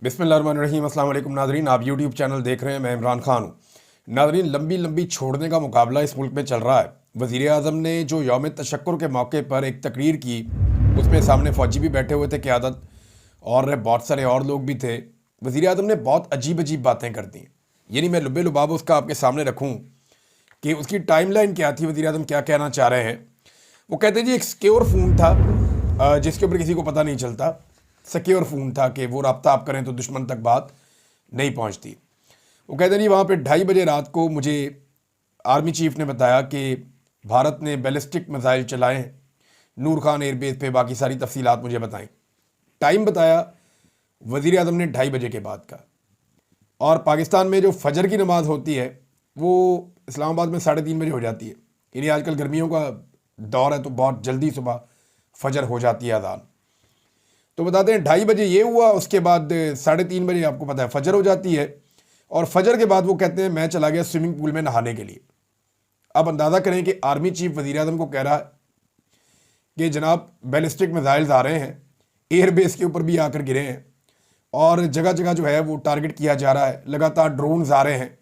बिस्मिल्लाहिर्रहमानिर्रहीम। अस्सलाम वालेकुम नाज़रीन, आप यूट्यूब चैनल देख रहे हैं। मैं इमरान खान हूँ। नाज़रीन, लंबी लंबी छोड़ने का मुकाबला इस मुल्क में चल रहा है। वज़ीर आज़म ने जो यौम तशक्कुर के मौके पर एक तकरीर की, उसमें सामने फ़ौजी भी बैठे हुए थे क़यादत, और बहुत सारे और लोग भी थे। वज़ीर आज़म ने बहुत अजीब अजीब बातें कर दी। यानी मैं लुबे लुबाब उसका आपके सामने रखूँ कि उसकी टाइमलाइन क्या थी, वज़ीर आज़म क्या कहना चाह रहे हैं। वो कहते हैं जी एक सिक्योर फ़ोन था जिसके ऊपर किसी को पता नहीं चलता। सिक्योर फ़ोन था कि वो रब्ता आप करें तो दुश्मन तक बात नहीं पहुंचती। वो कहते हैं जी वहाँ पे 2:30 बजे रात को मुझे आर्मी चीफ ने बताया कि भारत ने बैलिस्टिक मिसाइल चलाए हैं नूर खान एयरबेस पे। बाकी सारी तफसीलात मुझे बताएं। टाइम बताया वज़ीर आज़म ने 2:30 बजे के बाद का। और पाकिस्तान में जो फजर की नमाज़ होती है वो इस्लामाबाद में 3:30 बजे हो जाती है। यानी आजकल गर्मियों का दौर है तो बहुत जल्दी सुबह फजर हो जाती है अजान। तो बताते हैं 2:30 बजे ये हुआ, उसके बाद 3:30 बजे आपको पता है फजर हो जाती है। और फजर के बाद वो कहते हैं मैं चला गया स्विमिंग पूल में नहाने के लिए। अब अंदाज़ा करें कि आर्मी चीफ वज़ीर आज़म को कह रहा है कि जनाब बैलिस्टिक मिसाइल्स आ रहे हैं, एयरबेस के ऊपर भी आकर गिरे हैं और जगह जगह जो है वो टारगेट किया जा रहा है, लगातार ड्रोन्स आ रहे हैं।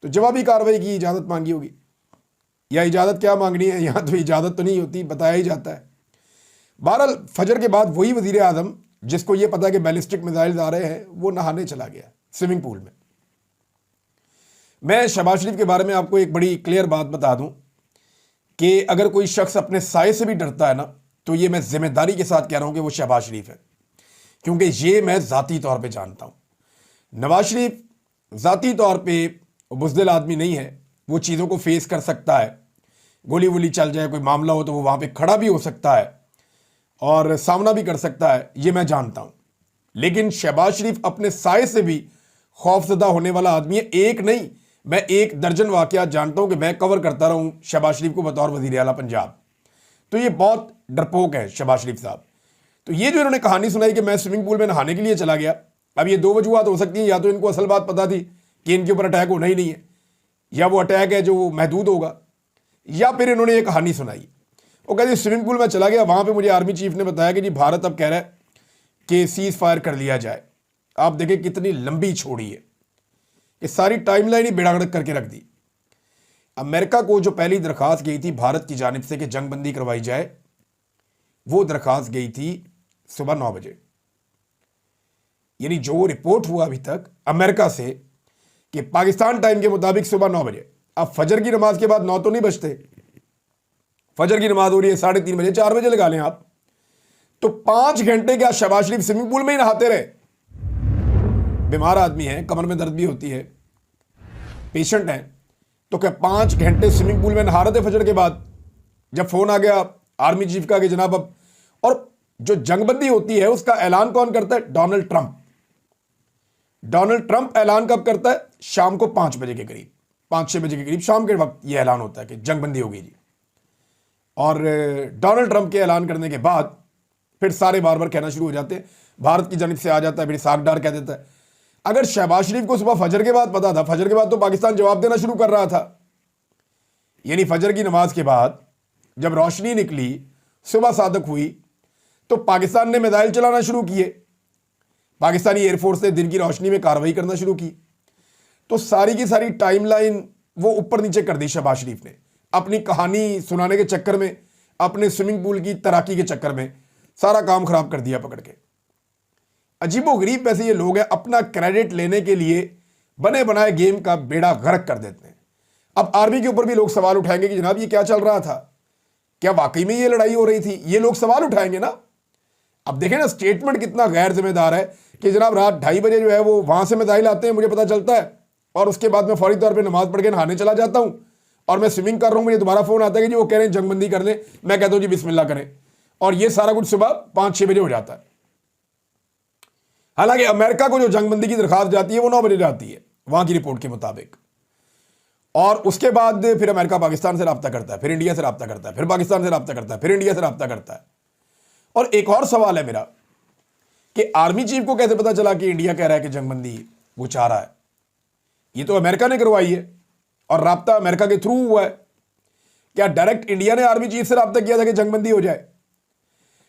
तो जवाबी कार्रवाई की इजाज़त मांगी होगी, या इजाज़त क्या मांगनी है, यहाँ तो इजाज़त तो नहीं होती, बताया ही जाता है। बहरहाल फजर के बाद वही वज़ीर आज़म जिसको ये पता है कि बैलिस्टिक मिसाइल्स आ रहे हैं वो नहाने चला गया स्विमिंग पूल में। मैं शहबाज शरीफ के बारे में आपको एक बड़ी क्लियर बात बता दूं कि अगर कोई शख्स अपने साए से भी डरता है ना, तो ये मैं जिम्मेदारी के साथ कह रहा हूं कि वो शहबाज शरीफ है, क्योंकि ये मैं ज़ाती तौर पे जानता हूं। नवाज शरीफ ज़ाती तौर पे बुज़दिल आदमी नहीं है, वो चीज़ों को फेस कर सकता है। गोली वोली चल जाए, कोई मामला हो तो वो वहाँ पे खड़ा भी हो सकता है और सामना भी कर सकता है, ये मैं जानता हूं। लेकिन शहबाज शरीफ अपने साए से भी खौफजदा होने वाला आदमी है। एक नहीं, मैं 1 दर्जन वाकयात जानता हूं कि मैं कवर करता रहा हूं शहबाज शरीफ को बतौर वज़ीर आला पंजाब। तो ये बहुत डरपोक है शहबाज शरीफ साहब। तो ये जो इन्होंने कहानी सुनाई कि मैं स्विमिंग पूल में नहाने के लिए चला गया, अब ये 2 वजूहत हो सकती हैं। या तो इनको असल बात पता थी कि इनके ऊपर अटैक होना ही नहीं है, या वो अटैक है जो महदूद होगा, या फिर इन्होंने ये कहानी सुनाई। वो कहते स्विमिंग पूल में चला गया, वहाँ पे मुझे आर्मी चीफ ने बताया कि जी भारत अब कह रहा है कि सीज फायर कर लिया जाए। आप देखें कितनी लंबी छोड़ी है कि सारी टाइमलाइन ही बेड़ागड़क करके रख दी। अमेरिका को जो पहली दरखास्त गई थी भारत की जानिब से कि जंगबंदी करवाई जाए, वो दरखास्त गई थी सुबह 9 बजे। यानी जो रिपोर्ट हुआ अभी तक अमेरिका से कि पाकिस्तान टाइम के मुताबिक सुबह 9 बजे। अब फजर की नमाज के बाद 9 तो नहीं बजते, फजर की नमाज हो रही है 3:30 बजे, 4 बजे लगा लें आप, तो 5 घंटे क्या शहबाज शरीफ स्विमिंग पूल में ही नहाते रहे। बीमार आदमी है, कमर में दर्द भी होती है, पेशेंट है, तो क्या 5 घंटे स्विमिंग पूल में नहा रहे थे फजर के बाद। जब फोन आ गया आर्मी चीफ का कि जनाब अब, और जो जंगबंदी होती है उसका ऐलान कौन करता है? Donald Trump. डोनाल्ड ट्रंप ऐलान कब करता है? शाम को 5 बजे के करीब, 5-6 बजे के करीब शाम के वक्त यह ऐलान होता है कि जंगबंदी होगी जी। और डोनाल्ड ट्रंप के ऐलान करने के बाद फिर सारे बार बार कहना शुरू हो जाते हैं, भारत की जानिब से आ जाता है, फिर सागडार कह देता है। अगर शहबाज शरीफ को सुबह फजर के बाद पता था, फजर के बाद तो पाकिस्तान जवाब देना शुरू कर रहा था। यानी फजर की नमाज के बाद जब रोशनी निकली, सुबह सादक हुई, तो पाकिस्तान ने मिसाइल चलाना शुरू किए। पाकिस्तानी एयरफोर्स ने दिन की रोशनी में कार्रवाई करना शुरू की। तो सारी की सारी टाइमलाइन वो ऊपर नीचे कर दी शहबाज शरीफ ने, अपनी कहानी सुनाने के चक्कर में, अपने स्विमिंग पूल की तैराकी के चक्कर में सारा काम खराब कर दिया पकड़ के। अजीबोगरीब वैसे ये लोग हैं, अपना क्रेडिट लेने के लिए बने बनाए गेम का बेड़ा गर्क कर देते हैं। अब आर्मी के ऊपर भी लोग सवाल उठाएंगे कि जनाब ये क्या चल रहा था, क्या वाकई में ये लड़ाई हो रही थी? ये लोग सवाल उठाएंगे ना। अब देखें ना स्टेटमेंट कितना गैर जिम्मेदार है कि जनाब रात 2:30 बजे जो है वो वहां से मिसाइल आते हैं, मुझे पता चलता है, और उसके बाद मैं फौरी तौर पर नमाज पढ़ के नहाने चला जाता हूं और मैं स्विमिंग कर रहा हूं, मुझे दोबारा फोन आता है कि जी वो कह रहे हैं जंगबंदी कर लें, मैं कहता हूं जी बिस्मिल्लाह करें, और ये सारा कुछ सुबह 5-6 बजे हो जाता है। हालांकि अमेरिका को जो जंगबंदी की दरखास्त जाती है वो 9 बजे जाती है वहां की रिपोर्ट के मुताबिक। और उसके बाद फिर अमेरिका पाकिस्तान से रब्ता करता है, फिर इंडिया से रब्ता करता है, फिर पाकिस्तान से रब्ता करता है, फिर इंडिया से रब्ता करता है। और एक और सवाल है मेरा कि आर्मी चीफ को कैसे पता चला कि इंडिया कह रहा है कि जंगबंदी वो चाह रहा है? ये तो अमेरिका ने करवाई है और रब्ता अमेरिका के थ्रू हुआ है। क्या डायरेक्ट इंडिया ने आर्मी चीफ से रब्ता किया था कि जंगबंदी हो जाए?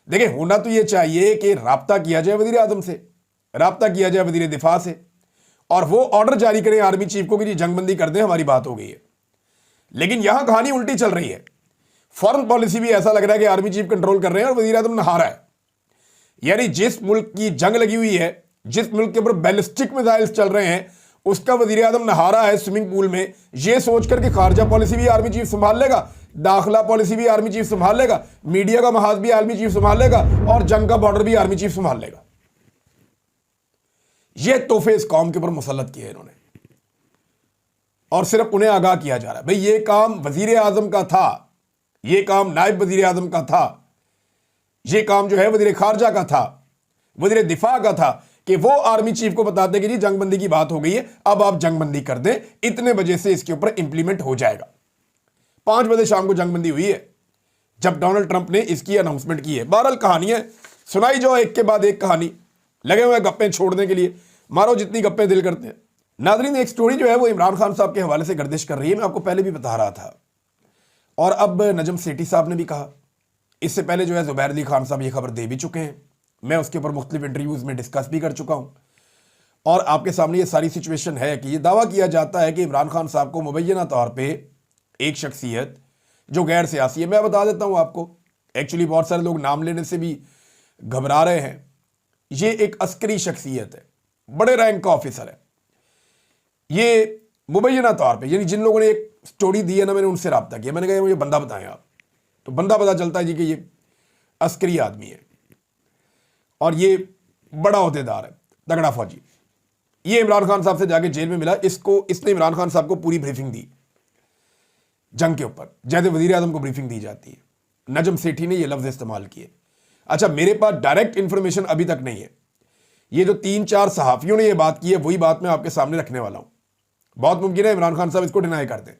देखिए होना तो ये चाहिए कि रब्ता किया जाए वज़ीर आज़म से, राब्ता किया जाए वजीर दिफा से और वो ऑर्डर जारी करें आर्मी चीफ को कि जी जंगबंदी कर दें, हमारी बात हो गई है। लेकिन यहां कहानी उल्टी चल रही है। फॉरेन पॉलिसी भी ऐसा लग रहा है कि आर्मी चीफ कंट्रोल कर रहे हैं और वजीर आजम नहा रहा है। यानी जिस मुल्क की जंग लगी हुई है, जिस मुल्क के ऊपर बैलिस्टिक मिसाइल्स चल रहे हैं, उसका वजीर आजम नहा रहा है स्विमिंग पूल में, यह सोचकर कि खारजा पॉलिसी भी आर्मी चीफ संभाल लेगा, दाखिला पॉलिसी भी आर्मी चीफ संभाल लेगा, मीडिया का महाज भी आर्मी चीफ संभाल लेगा और जंग का बॉर्डर भी आर्मी चीफ संभाल लेगा। यह तोहफे इस कौम के ऊपर मुसल्लत किए इन्होंने और सिर्फ उन्हें आगाह किया जा रहा है। भाई ये काम वजीर आजम का था, यह काम नायब वजीर आजम का था, यह काम जो है वजीर खारजा का था, वजीर दिफा का था कि वो आर्मी चीफ को बताते कि जी जंगबंदी की बात हो गई है, अब आप जंगबंदी कर दें, इतने बजे से इसके ऊपर इंप्लीमेंट हो जाएगा। 5 बजे शाम को जंगबंदी हुई है जब डोनाल्ड ट्रंप ने इसकी अनाउंसमेंट की है। बहरहाल कहानियां सुनाई जाओ एक के बाद एक कहानी, लगे हुए गप्पे छोड़ने के लिए, मारो जितनी गप्पे दिल करते हैं। नाज़रीन एक स्टोरी जो है वो इमरान खान साहब के हवाले से गर्दिश कर रही है, मैं आपको पहले भी बता रहा था और अब नजम सेठी साहब ने भी कहा। इससे पहले जो है ज़ुबैर अली खान साहब ये खबर दे भी चुके हैं, मैं उसके ऊपर मुख्तलिफ इंटरव्यूज़ में डिस्कस भी कर चुका हूँ और आपके सामने ये सारी सिचुएशन है कि ये दावा किया जाता है कि इमरान खान साहब को मुबैना तौर पर एक शख्सियत जो गैर सियासी है, मैं बता देता हूँ आपको, एक्चुअली बहुत सारे लोग नाम लेने से भी घबरा रहे हैं, ये एक अस्करी शख्सियत है, बड़े रैंक का ऑफिसर है। ये मुबैना तौर पे, यानी जिन लोगों ने एक स्टोरी दी है ना, मैंने उनसे रब्ता किया, मैंने कहा मुझे बंदा बताएं आप, तो बंदा पता चलता है जी कि ये अस्करी आदमी है और ये बड़ा ओहदेदार है, तगड़ा फौजी। ये इमरान खान साहब से जाके जेल में मिला, इसने इमरान खान साहब को पूरी ब्रीफिंग दी जंग के ऊपर, जैसे वजीर आजम को ब्रीफिंग दी जाती है। नजम सेठी ने ये लफ्ज इस्तेमाल किए। अच्छा, मेरे पास डायरेक्ट इंफॉर्मेशन अभी तक नहीं है, ये जो 3-4 सहाफियों ने ये बात की है वही बात मैं आपके सामने रखने वाला हूं। बहुत मुमकिन है इमरान खान साहब इसको डिनाई कर दें,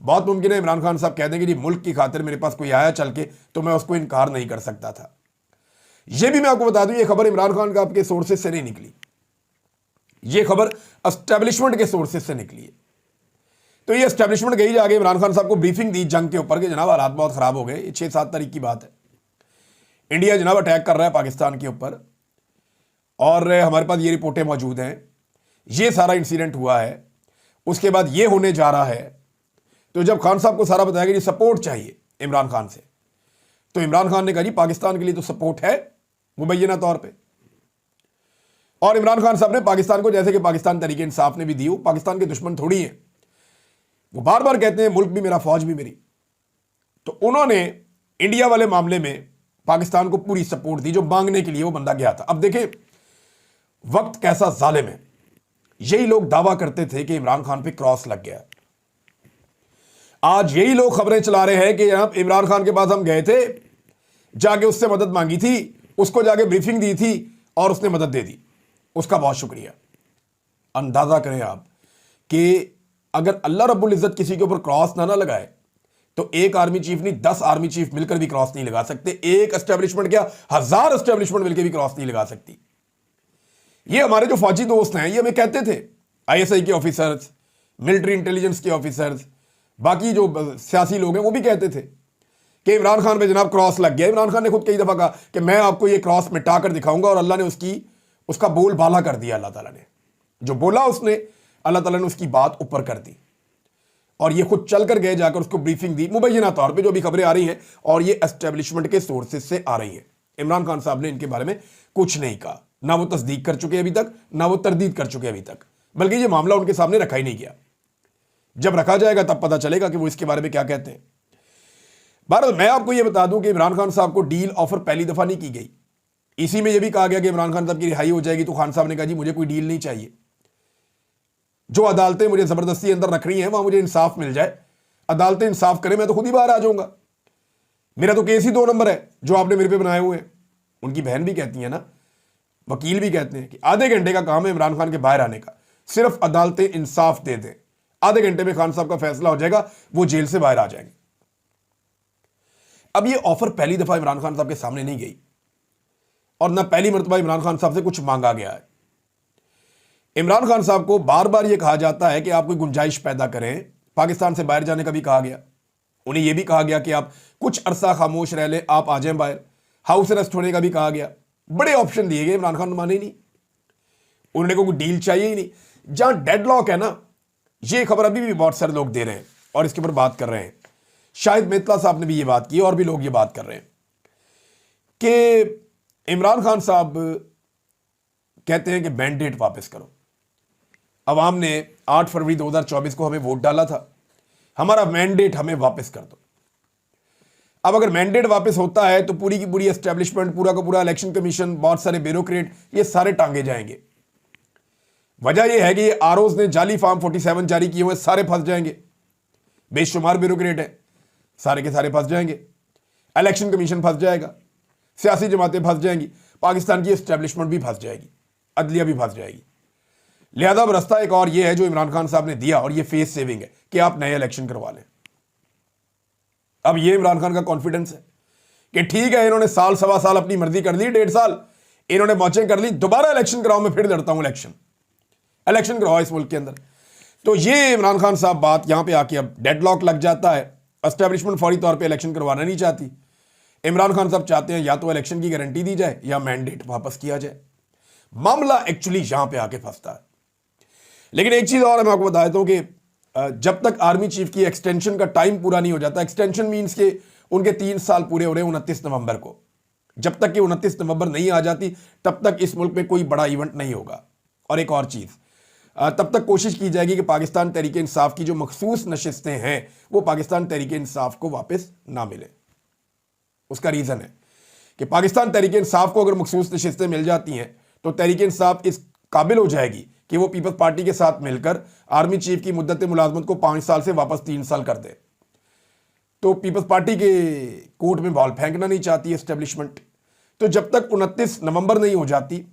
बहुत मुमकिन है इमरान खान साहब कह दें कि जी मुल्क की खातिर मेरे पास कोई आया चल के तो मैं उसको इनकार नहीं कर सकता था। यह भी मैं आपको बता दूं, ये खबर इमरान खान का आपके सोर्सेज से नहीं निकली, ये खबर एस्टेब्लिशमेंट के सोर्सेज से निकली है। तो ये एस्टेब्लिशमेंट गई जाके इमरान खान साहब को ब्रीफिंग दी जंग के ऊपर कि जनाब हालात बहुत खराब हो गए, 6-7 तारीख की बात है, इंडिया जनाब अटैक कर रहा है पाकिस्तान के ऊपर और हमारे पास ये रिपोर्टें मौजूद हैं, ये सारा इंसिडेंट हुआ है, उसके बाद ये होने जा रहा है। तो जब खान साहब को सारा बताया कि सपोर्ट चाहिए इमरान खान से, तो इमरान खान ने कहा जी पाकिस्तान के लिए तो सपोर्ट है मुबैना तौर पे। और इमरान खान साहब ने पाकिस्तान को, जैसे कि पाकिस्तान तरीके इंसाफ ने भी दी, पाकिस्तान के दुश्मन थोड़ी है, वो बार बार कहते हैं मुल्क भी मेरा फौज भी मेरी, तो उन्होंने इंडिया वाले मामले में पाकिस्तान को पूरी सपोर्ट दी जो मांगने के लिए वो बंदा गया था। अब देखें वक्त कैसा जालिम है, यही लोग दावा करते थे कि इमरान खान पे क्रॉस लग गया, आज यही लोग खबरें चला रहे हैं कि जनाब इमरान खान के पास हम गए थे, जाके उससे मदद मांगी थी, उसको जाके ब्रीफिंग दी थी और उसने मदद दे दी, उसका बहुत शुक्रिया। अंदाजा करें आप कि अगर अल्लाह रब्बुल इज्जत किसी के ऊपर क्रॉस ना लगाए तो एक आर्मी चीफ नहीं 10 आर्मी चीफ मिलकर भी क्रॉस नहीं लगा सकते, एक एस्टेब्लिशमेंट क्या 1000 एस्टेब्लिशमेंट मिलकर भी क्रॉस नहीं लगा सकती। ये हमारे जो फौजी दोस्त हैं ये हमें कहते थे, आईएसआई के ऑफिसर्स, मिलिट्री इंटेलिजेंस के ऑफिसर्स, बाकी जो सियासी लोग हैं वो भी कहते थे कि इमरान खान पे जनाब क्रॉस लग गया। इमरान खान ने खुद कई दफा कहा कि मैं आपको ये क्रॉस मिटा कर दिखाऊंगा और अल्लाह ने उसका बोल बाला कर दिया। अल्लाह ताला ने जो बोला उसने, अल्लाह ताला ने उसकी बात ऊपर कर दी और ये खुद चल कर गए, जाकर उसको ब्रीफिंग दी मुबैना तौर पे जो भी खबरें आ रही हैं और ये एस्टेब्लिशमेंट के सोर्सेज से आ रही हैं। इमरान खान साहब ने इनके बारे में कुछ नहीं कहा, ना वो तस्दीक कर चुके अभी तक, ना वो तरदीद कर चुके अभी तक, बल्कि ये मामला उनके सामने रखा ही नहीं गया। जब रखा जाएगा तब पता चलेगा कि वो इसके बारे में क्या कहते हैं। बहरहाल मैं आपको ये बता दूं कि इमरान खान साहब को डील ऑफर पहली दफा नहीं की गई, इसी में यह भी कहा गया कि इमरान खान साहब की रिहाई हो जाएगी, तो खान साहब ने कहा जी मुझे कोई डील नहीं चाहिए, जो अदालतें मुझे जबरदस्ती अंदर रख रही हैं वहां मुझे इंसाफ मिल जाए, अदालतें इंसाफ करें, मैं तो खुद ही बाहर आ जाऊंगा, मेरा तो केस ही 2 नंबर है जो आपने मेरे पे बनाए हुए हैं। उनकी बहन भी कहती है ना, वकील भी कहते हैं कि आधे घंटे का काम है इमरान खान के बाहर आने का, सिर्फ अदालतें इंसाफ दे दें, आधे घंटे में खान साहब का फैसला हो जाएगा, वो जेल से बाहर आ जाएंगे। अब ये ऑफर पहली दफा इमरान खान साहब के सामने नहीं गई और ना पहली मरतबा इमरान खान साहब से कुछ मांगा गया है। इमरान खान साहब को बार बार यह कहा जाता है कि आप कोई गुंजाइश पैदा करें, पाकिस्तान से बाहर जाने का भी कहा गया, उन्हें यह भी कहा गया कि आप कुछ अरसा खामोश रह लें, आप आ जाएं बाहर, हाउस अरेस्ट होने का भी कहा गया, बड़े ऑप्शन दिए गए, इमरान खान माने नहीं। उन्होंने कोई डील चाहिए ही नहीं। जहां डेडलॉक है ना, ये खबर अभी भी बहुत सारे लोग दे रहे हैं और इसके ऊपर बात कर रहे हैं। शायद मित्तला साहब ने भी ये बात की और भी लोग ये बात कर रहे हैं कि इमरान खान साहब कहते हैं कि मैंडेट वापस करो। अवाम ने 8 फरवरी 2024 को हमें वोट डाला था, हमारा मैंडेट हमें वापस कर दो। अब अगर मैंडेट वापस होता है तो पूरी की पूरी एस्टेब्लिशमेंट, पूरा का पूरा इलेक्शन कमीशन, बहुत सारे ब्यूरोक्रेट, ये सारे टांगे जाएंगे। वजह यह है कि ये आरओज ने जाली फॉर्म 47 जारी किए हुए, सारे फंस जाएंगे। बेशुमार ब्यूरोक्रेट है, सारे के सारे फंस जाएंगे। इलेक्शन कमीशन फंस जाएगा, सियासी जमातें फंस जाएंगी, पाकिस्तान की एस्टेब्लिशमेंट भी फंस जाएगी, अदलिया भी फंस जाएगी। लिहाजा अब रास्ता एक और ये है जो इमरान खान साहब ने दिया, और ये फेस सेविंग है कि आप नए इलेक्शन करवा लें। अब ये इमरान खान का कॉन्फिडेंस है कि ठीक है, इन्होंने साल सवा साल अपनी मर्जी कर ली, 1.5 साल इन्होंने मौजें कर ली, दोबारा इलेक्शन कराओ, मैं फिर लड़ता हूं इलेक्शन करवाओ इस मुल्क के अंदर। तो ये इमरान खान साहब बात यहां पे आके अब डेडलॉक लग जाता है। एस्टेब्लिशमेंट फौरी तौर पे इलेक्शन करवाना नहीं चाहती। इमरान खान साहब चाहते हैं या तो इलेक्शन की गारंटी दी जाए या मैंडेट वापस किया जाए। मामला एक्चुअली यहां पे आके फंसता है। लेकिन एक चीज और मैं आपको बता देता हूं कि जब तक आर्मी चीफ की एक्सटेंशन का टाइम पूरा नहीं हो जाता, एक्सटेंशन मीन्स के उनके 3 साल पूरे हो रहे 29 नवंबर को, जब तक कि 29 नवंबर नहीं आ जाती तब तक इस मुल्क में कोई बड़ा इवेंट नहीं होगा। और एक और चीज, तब तक कोशिश की जाएगी कि पाकिस्तान तहरीक इंसाफ की जो मखसूस नशिस्तें हैं वो पाकिस्तान तहरीक इंसाफ को वापस ना मिले। उसका रीजन है कि पाकिस्तान तहरीक इंसाफ को अगर मखसूस नशिस्तें मिल जाती हैं तो तहरीक इंसाफ इस काबिल हो जाएगी कि वो पीपल्स पार्टी के साथ मिलकर आर्मी चीफ की मुद्दत मुलाजमत को 5 साल से वापस 3 साल कर दे। तो पीपल्स पार्टी के कोर्ट में बॉल फेंकना नहीं चाहती एस्टेब्लिशमेंट। तो जब तक 29 नवंबर नहीं हो जाती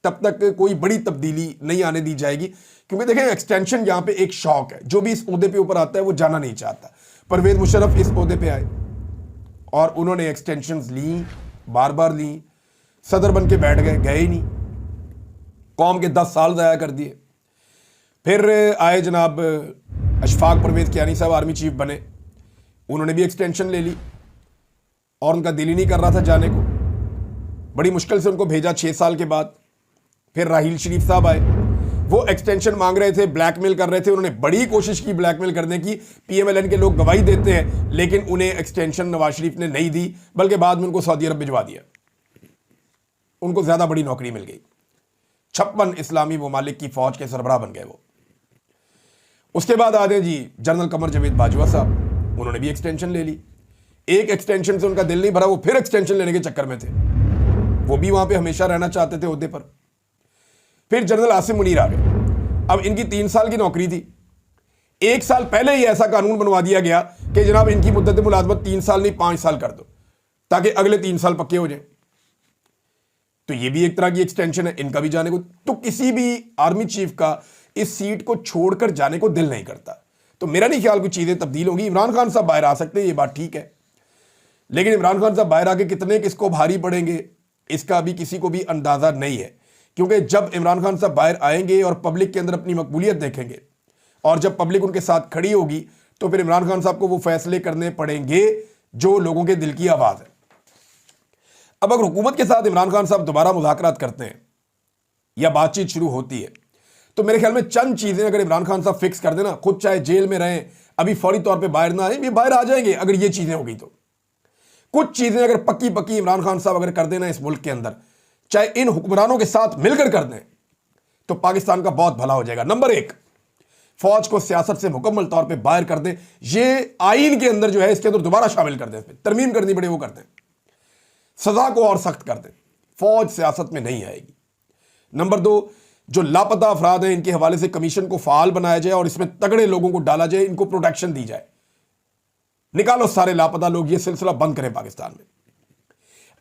तब तक कोई बड़ी तब्दीली नहीं आने दी जाएगी। क्योंकि देखें, एक्सटेंशन यहां पे एक शौक है, जो भी इस ओहदे पे ऊपर आता है वो जाना नहीं चाहता। परवेज मुशर्रफ इस ओहदे पे आए और उन्होंने एक्सटेंशंस ली, बार बार ली, सदर बन के बैठ गए ही नहीं, कौम के 10 साल ज़ाया कर दिए। फिर आए जनाब अशफाक परवेज कियानी साहब, आर्मी चीफ बने, उन्होंने भी एक्सटेंशन ले ली और उनका दिल ही नहीं कर रहा था जाने को। बड़ी मुश्किल से उनको भेजा 6 साल के बाद। फिर राहील शरीफ साहब आए, वो एक्सटेंशन मांग रहे थे, ब्लैकमेल कर रहे थे, उन्होंने बड़ी कोशिश की ब्लैकमेल करने की। पीएमएलएन के लोग गवाही देते हैं, लेकिन उन्हें एक्सटेंशन नवाज शरीफ ने नहीं दी, बल्कि बाद में उनको सऊदी अरब भिजवा दिया। उनको ज्यादा बड़ी नौकरी मिल गई, 56 इस्लामी ममालिक की फौज के सरबराह बन गए वो। उसके बाद आते जी जनरल कमर जावेद बाजवा साहब, उन्होंने भी एक्सटेंशन ले ली। एक एक्सटेंशन से उनका दिल नहीं भरा, वो फिर एक्सटेंशन लेने के चक्कर में थे, वो भी वहां पे हमेशा रहना चाहते थे ओहदे पर। फिर जनरल आसिम मुनीर आ गए। अब इनकी 3 साल की नौकरी थी, 1 साल पहले ही ऐसा कानून बनवा दिया गया कि जनाब इनकी मुद्दत मुलाजमत 3 साल नहीं 5 साल कर दो, ताकि अगले 3 साल पक्के हो जाए। तो ये भी एक तरह की एक्सटेंशन है, इनका भी जाने को। तो किसी भी आर्मी चीफ का इस सीट को छोड़कर जाने को दिल नहीं करता। तो मेरा नहीं ख्याल कुछ चीजें तब्दील होंगी। इमरान खान साहब बाहर आ सकते हैं, ये बात ठीक है, लेकिन इमरान खान साहब बाहर आके कितने किसको भारी पड़ेंगे इसका अभी किसी को भी अंदाजा नहीं है। क्योंकि जब इमरान खान साहब बाहर आएंगे और पब्लिक के अंदर अपनी मकबूलियत देखेंगे, और जब पब्लिक उनके साथ खड़ी होगी, तो फिर इमरान खान साहब को वो फैसले करने पड़ेंगे जो लोगों के दिल की आवाज है। अब अगर हुकूमत के साथ इमरान खान साहब दोबारा मुज़ाकरात करते हैं या बातचीत शुरू होती है, तो मेरे ख्याल में चंद चीजें अगर इमरान खान साहब फिक्स कर देना, खुद चाहे जेल में रहें, अभी फौरी तौर पे बाहर ना आए, ये बाहर आ जाएंगे अगर ये चीजें हो गई तो। कुछ चीजें अगर पक्की पक्की इमरान खान साहब अगर कर देना इस मुल्क के अंदर, चाहे इन हुक्मरानों के साथ मिलकर कर दें, तो पाकिस्तान का बहुत भला हो जाएगा। नंबर 1, फौज को सियासत से मुकम्मल तौर पे बाहर कर दें। ये आईन के अंदर जो है इसके अंदर दोबारा शामिल कर दें, तरमीम करनी पड़े वो कर दें, सजा को और सख्त कर दें, फौज सियासत में नहीं आएगी। नंबर 2, जो लापता अफराद हैं इनके हवाले से कमीशन को फाल बनाया जाए और इसमें तगड़े लोगों को डाला जाए, इनको प्रोटेक्शन दी जाए, निकालो सारे लापता लोग, ये सिलसिला बंद करें पाकिस्तान में।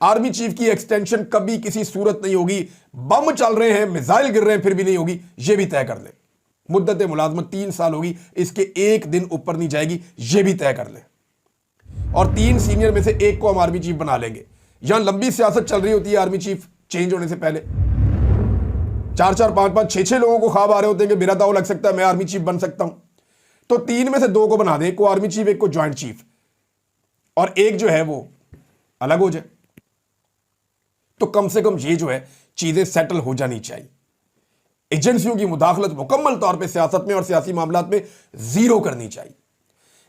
आर्मी चीफ की एक्सटेंशन कभी किसी सूरत नहीं होगी, बम चल रहे हैं, मिसाइल गिर रहे हैं, फिर भी नहीं होगी, ये भी तय कर लें। मुद्दत मुलाजमत 3 साल होगी, इसके 1 दिन ऊपर नहीं जाएगी, ये भी तय कर लें। और 3 सीनियर में से 1 को हम आर्मी चीफ बना लेंगे। यहां लंबी सियासत चल रही होती है आर्मी चीफ चेंज होने से पहले, 4-4, 5-5, 6-6 लोगों को ख्वाब आ रहे होते हैं कि मेरा दाव लग सकता है, मैं आर्मी चीफ बन सकता हूं। तो 3 में से 2 को बना दें, 1 को आर्मी चीफ, 1 को ज्वाइंट चीफ, और 1 जो है वो अलग हो जाए। तो कम से कम ये जो है चीजें सेटल हो जानी चाहिए। एजेंसियों की मुदाखलत मुकम्मल तौर पे सियासत में और सियासी मामलात में जीरो करनी चाहिए।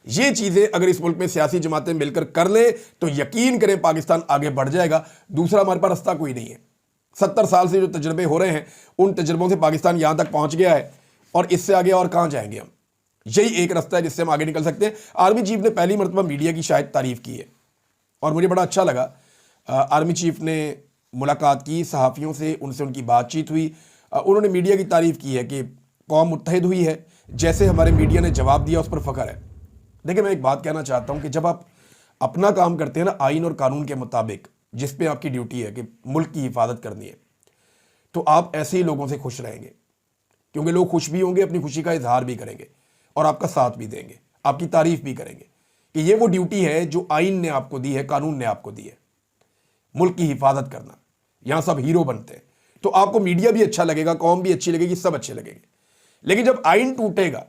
ये चीजें अगर इस मुल्क में सियासी जमातें मिलकर कर ले तो यकीन करें पाकिस्तान आगे बढ़ जाएगा। दूसरा हमारे पास रास्ता कोई नहीं है। 70 साल से जो तजर्बे हो रहे हैं उन तजर्बों से पाकिस्तान यहां तक पहुंच गया है और इससे आगे और कहां जाएंगे हम। यही एक रास्ता है जिससे हम आगे निकल सकते हैं। आर्मी चीफ ने पहली मरतबा मीडिया की शायद तारीफ की है और मुझे बड़ा अच्छा लगा। आर्मी चीफ ने मुलाकात की सहाफ़ियों से, उनसे उनकी बातचीत हुई। उन्होंने मीडिया की तारीफ की है कि कौम मुत्तहिद हुई है, जैसे हमारे मीडिया ने जवाब दिया उस पर फ़ख्र है। देखिए, मैं एक बात कहना चाहता हूं कि जब आप अपना काम करते हैं ना आइन और कानून के मुताबिक, जिस पे आपकी ड्यूटी है कि मुल्क की हिफाजत करनी है, तो आप ऐसे ही लोगों से खुश रहेंगे, क्योंकि लोग खुश भी होंगे, अपनी खुशी का इजहार भी करेंगे और आपका साथ भी देंगे, आपकी तारीफ भी करेंगे कि ये वो ड्यूटी है जो आइन ने आपको दी है, कानून ने आपको दी है, मुल्क की हिफाजत करना। यहां सब हीरो बनते हैं, तो आपको मीडिया भी अच्छा लगेगा, कौम भी अच्छी लगेगी, सब अच्छे लगेंगे। लेकिन जब आइन टूटेगा,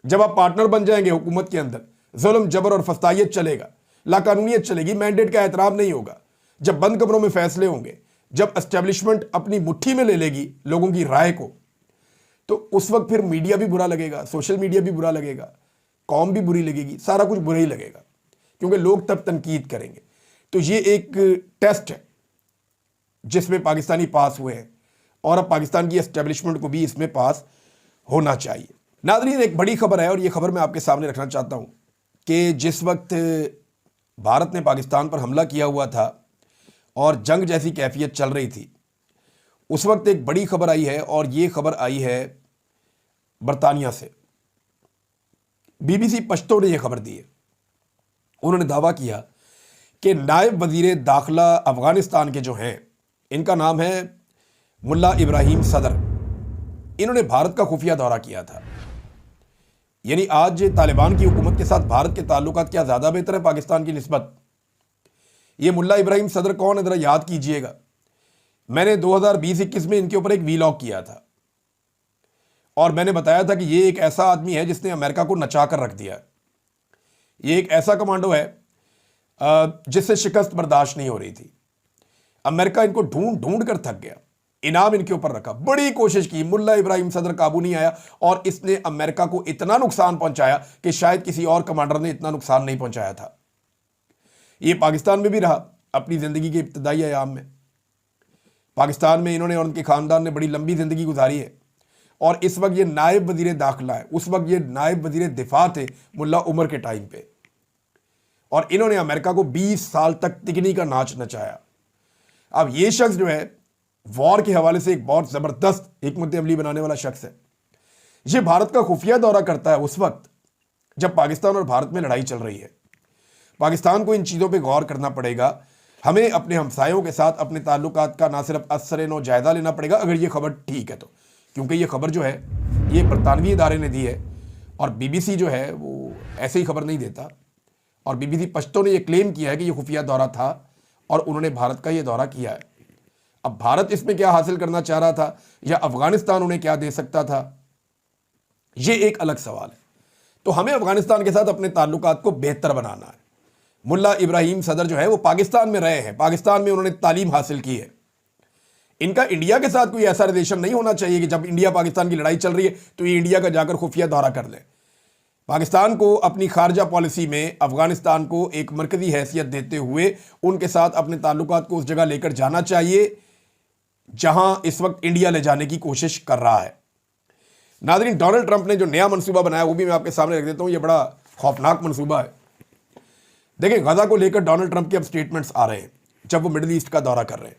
जब आप पार्टनर बन जाएंगे हुकूमत के अंदर, जुल्म जबर और फस्तायत चलेगा, लाकानूनियत चलेगी, मैंडेट का एहतराम नहीं होगा, जब बंद कमरों में फैसले होंगे, जब एस्टेब्लिशमेंट अपनी मुट्ठी में ले लेगी लोगों की राय को, तो उस वक्त फिर मीडिया भी बुरा लगेगा, सोशल मीडिया भी बुरा लगेगा, कौम भी बुरी लगेगी, सारा कुछ बुरा ही लगेगा, क्योंकि लोग तब तनकीद करेंगे। तो ये एक टेस्ट है जिसमें पाकिस्तानी पास हुए हैं और अब पाकिस्तान की एस्टेब्लिशमेंट को भी इसमें पास होना चाहिए। नाज़रीन, एक बड़ी खबर है और ये खबर मैं आपके सामने रखना चाहता हूं कि जिस वक्त भारत ने पाकिस्तान पर हमला किया हुआ था और जंग जैसी कैफियत चल रही थी, उस वक्त एक बड़ी खबर आई है और ये खबर आई है बरतानिया से। बीबीसी पश्तो ने यह खबर दी है। उन्होंने दावा किया कि नायब वजीर दाखिला अफगानिस्तान के जो हैं, इनका नाम है मुल्ला इब्राहिम सदर, इन्होंने भारत का खुफिया दौरा किया था। यानी आज तालिबान की हुकूमत के साथ भारत के ताल्लुकात क्या ज़्यादा बेहतर है पाकिस्तान की निस्बत? ये मुल्ला इब्राहिम सदर कौन है, ज़रा याद कीजिएगा। मैंने 2020-21 में इनके ऊपर एक वीलॉग किया था और मैंने बताया था कि ये एक ऐसा आदमी है जिसने अमेरिका को नचा कर रख दिया। ये एक ऐसा कमांडो है जिससे शिकस्त बर्दाश्त नहीं हो रही थी। अमेरिका इनको ढूंढ ढूंढ कर थक गया, इनाम इनके ऊपर रखा, बड़ी कोशिश की, मुल्ला इब्राहिम सदर काबू नहीं आया और इसने अमेरिका को इतना नुकसान पहुंचाया कि शायद किसी और कमांडर ने इतना नुकसान नहीं पहुंचाया था। ये पाकिस्तान में भी रहा अपनी ज़िंदगी के इब्तदाई अयाम में। पाकिस्तान में इन्होंने और उनके ख़ानदान ने बड़ी लंबी ज़िंदगी गुजारी है और इस वक्त ये नायब वज़ीर दाखिला है। उस वक्त ये नायब वज़ीर दिफा थे मुल्ला उमर के टाइम पे, और इन्होंने अमेरिका को 20 साल तक तिगनी का नाच नचाया। अब ये शख्स जो है वॉर के हवाले से एक बहुत ज़बरदस्त हिकमत अमली बनाने वाला शख्स है। ये भारत का खुफिया दौरा करता है उस वक्त जब पाकिस्तान और भारत में लड़ाई चल रही है। पाकिस्तान को इन चीज़ों पे गौर करना पड़ेगा। हमें अपने हमसायों के साथ अपने ताल्लुकात का ना सिर्फ असर नो जायज़ा लेना पड़ेगा, अगर ये खबर ठीक है तो, क्योंकि ये खबर जो है ये बरतानवी इदारे ने दी है और बीबीसी जो है वो ऐसे ही खबर नहीं देता। और बीबीसी पश्तो ने यह क्लेम किया है कि ये खुफिया दौरा था और उन्होंने भारत का ये दौरा किया है। अब भारत इसमें क्या हासिल करना चाह रहा था या अफगानिस्तान उन्हें क्या दे सकता था, ये एक अलग सवाल है। तो हमें अफगानिस्तान के साथ अपने ताल्लुकात को बेहतर बनाना है। मुल्ला इब्राहिम सदर जो है वो पाकिस्तान में रहे हैं, पाकिस्तान में उन्होंने तालीम हासिल की है। इनका इंडिया के साथ कोई ऐसा रिलेशन नहीं होना चाहिए कि जब इंडिया पाकिस्तान की लड़ाई चल रही है तो ये इंडिया का जाकर खुफिया दौरा कर ले। पाकिस्तान को अपनी खारजा पॉलिसी में अफगानिस्तान को एक मरकजी हैसियत देते हुए उनके साथ अपने ताल्लुकात को उस जगह लेकर जाना चाहिए जहां इस वक्त इंडिया ले जाने की कोशिश कर रहा है। नाज़रीन, डोनाल्ड ट्रंप ने जो नया मनसूबा बनाया वो भी मैं आपके सामने रख देता हूं। ये बड़ा खौफनाक मनसूबा है। देखिए, गजा को लेकर डोनाल्ड ट्रंप के अब स्टेटमेंट्स आ रहे हैं जब वो मिडिल ईस्ट का दौरा कर रहे हैं।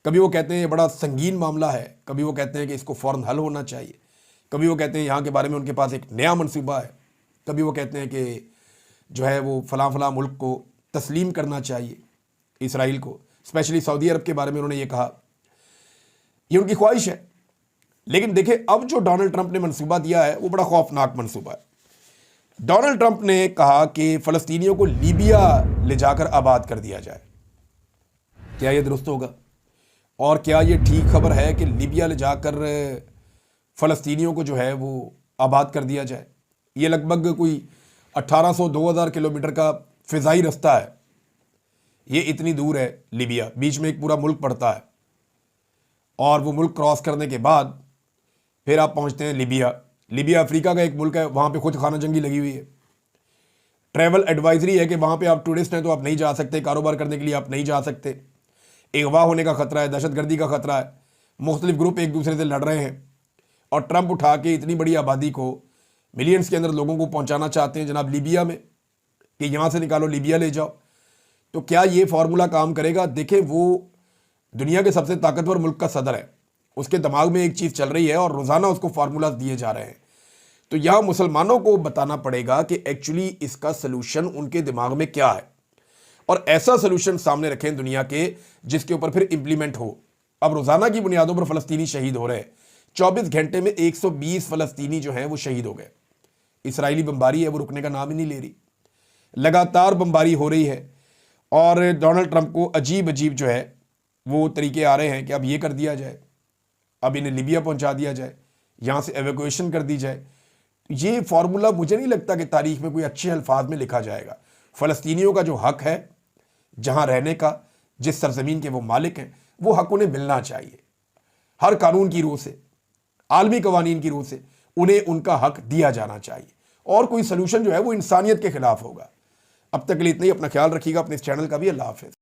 कभी वो कहते हैं ये बड़ा संगीन मामला है, कभी वो कहते हैं कि इसको फ़ौरन हल होना चाहिए, कभी वो कहते हैं यहाँ के बारे में उनके पास एक नया मनसूबा है, कभी वो कहते हैं कि जो है वो फ़लाँ फ़लाँ मुल्क को तस्लीम करना चाहिए, इसराइल को, स्पेशली सऊदी अरब के बारे में उन्होंने ये कहा। ये उनकी ख्वाहिश है। लेकिन देखिए, अब जो डोनाल्ड ट्रंप ने मनसूबा दिया है वो बड़ा खौफनाक मनसूबा है। डोनाल्ड ट्रंप ने कहा कि फ़लस्तीनियों को लीबिया ले जाकर आबाद कर दिया जाए। क्या ये दुरुस्त होगा? और क्या ये ठीक खबर है कि लीबिया ले जाकर फ़लस्तीनियों को जो है वो आबाद कर दिया जाए? ये लगभग कोई 1800-2000 किलोमीटर का फ़िज़ाई रास्ता है। ये इतनी दूर है लीबिया, बीच में एक पूरा मुल्क पड़ता है और वो मुल्क क्रॉस करने के बाद फिर आप पहुंचते हैं लिबिया। लिबिया अफ्रीका का एक मुल्क है, वहाँ पे खुद खाना जंगी लगी हुई है। ट्रैवल एडवाइजरी है कि वहाँ पे आप टूरिस्ट हैं तो आप नहीं जा सकते, कारोबार करने के लिए आप नहीं जा सकते, अगवा होने का खतरा है, दहशतगर्दी का खतरा है, मुख्तलिफ ग्रुप एक दूसरे से लड़ रहे हैं। और ट्रंप उठा के इतनी बड़ी आबादी को, मिलियंस के अंदर लोगों को पहुँचाना चाहते हैं जनाब लीबिया में, कि यहाँ से निकालो लीबिया ले जाओ। तो क्या ये फार्मूला काम करेगा? देखें, वो दुनिया के सबसे ताकतवर मुल्क का सदर है, उसके दिमाग में एक चीज़ चल रही है और रोज़ाना उसको फार्मूला दिए जा रहे हैं। तो यहाँ मुसलमानों को बताना पड़ेगा कि एक्चुअली इसका सलूशन उनके दिमाग में क्या है, और ऐसा सलूशन सामने रखें दुनिया के जिसके ऊपर फिर इंप्लीमेंट हो। अब रोज़ाना की बुनियादों पर फ़लस्तीनी शहीद हो रहे हैं। 24 घंटे में 120 फ़लस्तीनी जो हैं वो शहीद हो गए। इसराइली बमबारी है, वो रुकने का नाम ही नहीं ले रही, लगातार बमबारी हो रही है। और डोनाल्ड ट्रंप को अजीब अजीब जो है वो तरीके आ रहे हैं कि अब ये कर दिया जाए, अब इन्हें लिबिया पहुंचा दिया जाए, यहाँ से एवेकुएशन कर दी जाए। ये फार्मूला मुझे नहीं लगता कि तारीख में कोई अच्छे अल्फाज में लिखा जाएगा। फ़लस्तीनियों का जो हक है जहाँ रहने का, जिस सरजमीन के वो मालिक हैं, वो हक उन्हें मिलना चाहिए। हर कानून की रूह से, आलमी कवानीन की रूह से उन्हें उनका हक दिया जाना चाहिए। और कोई सलूशन जो है वो इंसानियत के खिलाफ होगा। अब तक के लिए इतना ही। अपना ख्याल रखिएगा, अपने इस चैनल का भी। अल्लाह हाफ़िज़।